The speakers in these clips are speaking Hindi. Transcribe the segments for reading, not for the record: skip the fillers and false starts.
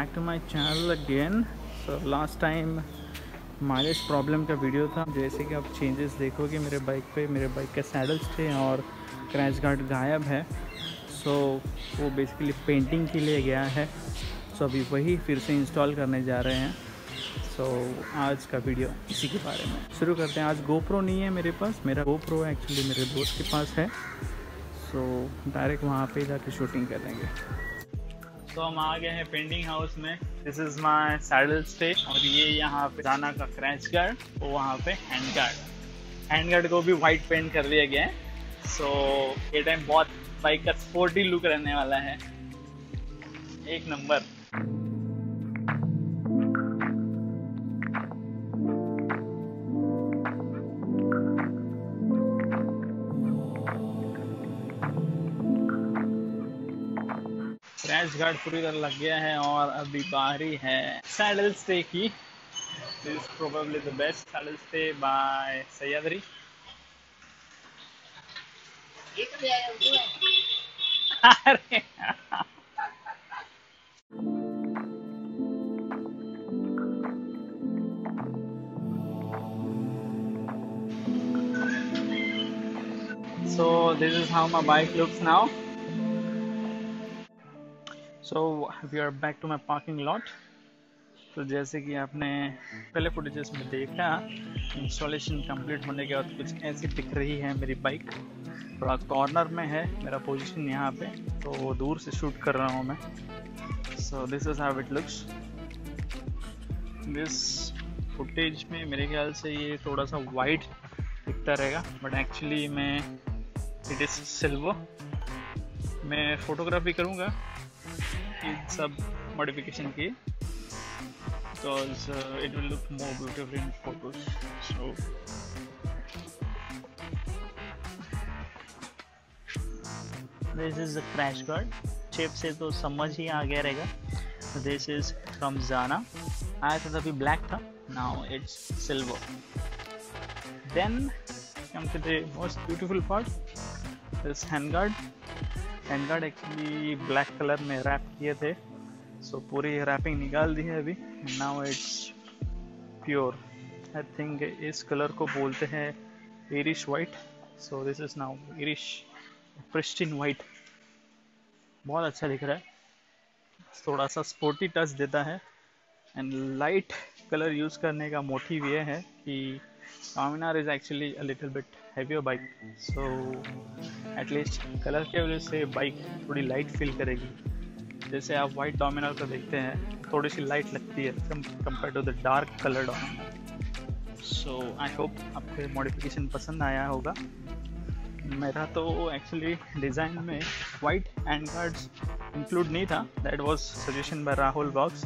Back to my channel again. So last time mileage problem का वीडियो था। जैसे कि आप चेंजेस देखोगे मेरे बाइक के सैडल्स थे और क्रैश गार्ड गायब है। सो वो बेसिकली पेंटिंग के लिए गया है। सो अभी वही फिर से इंस्टॉल करने जा रहे हैं। सो आज का वीडियो इसी के बारे में शुरू करते हैं। आज गोप्रो नहीं है मेरे पास, मेरा गोप्रो एक्चुअली मेरे दोस्त के पास है। सो डायरेक्ट वहाँ पे जाके शूटिंग करेंगे। तो हम आ गए हैं पेंटिंग हाउस में। This is my saddle stay और ये यहाँ पे जाना का क्रैश गार्ड, तो वहाँ पे हैंड गार्ड को भी वाइट पेंट कर दिया गया है। सो ये टाइम बहुत बाइक का स्पोर्टी लुक रहने वाला है, एक नंबर। क्रैश गार्ड पूरी तरह लग गया है और अभी बारी है सैडल स्टे की। This is probably the best saddle stay by Sahyadri. अरे so this is how my bike looks now. So we are back to my parking lot. तो जैसे कि आपने पहले फुटेजेस में देखा, इंस्टॉलेशन कंप्लीट होने के बाद कुछ ऐसी दिख रही है मेरी बाइक। थोड़ा कॉर्नर में है मेरा पोजीशन यहाँ पे, तो दूर से शूट कर रहा हूँ मैं। So this is how it looks. This footage में मेरे ख्याल से ये थोड़ा सा वाइट दिखता रहेगा, बट एक्चुअली मैं इट इज़ सिल्वर। मैं फोटोग्राफी करूँगा इन सब मॉडिफिकेशन की, because it will look more beautiful in photos. So this is the crash guard. Shape से तो समझ ही आ गया रहेगा। This is from Zana. आया था तभी ब्लैक था, now it's silver. Then come to the most beautiful part, this handguard. Handguard actually black colour में रैप किए थे, सो पूरी रैपिंग निकाल दी है अभी। Now it's pure. I think इस कलर को बोलते हैं Irish white. So this is now Irish pristine white. बहुत अच्छा दिख रहा है, थोड़ा सा स्पोर्टी टच देता है। एंड लाइट कलर यूज़ करने का मोटिव ये है कि Dominar is actually a little bit heavier bike, so at least colour के वजह से बाइक थोड़ी लाइट फील करेगी। जैसे आप वाइट Dominar को देखते हैं, थोड़ी सी लाइट लगती है compare to the dark colour Dominar। So I hope आपको मॉडिफिकेशन पसंद आया होगा। मेरा तो एक्चुअली डिज़ाइन में वाइट हैंड गार्ड्स इंक्लूड नहीं था, that was suggestion by Rahul box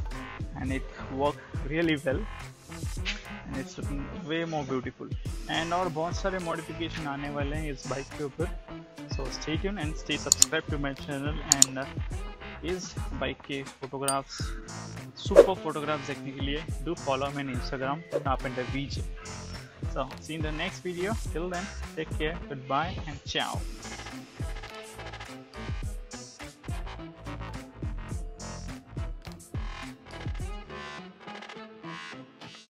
and it work really well. It's looking way more beautiful. And और बहुत सारे मॉडिफिकेशन आने वाले हैं इस बाइक के ऊपर। So stay tune and stay subscribe to my channel. And इस बाइक के फोटोग्राफ्स, सुपर फोटोग्राफ्स देखने के लिए do follow me on Instagram carpenter Vijay. So see you in the next video. Till then, take care, goodbye and ciao.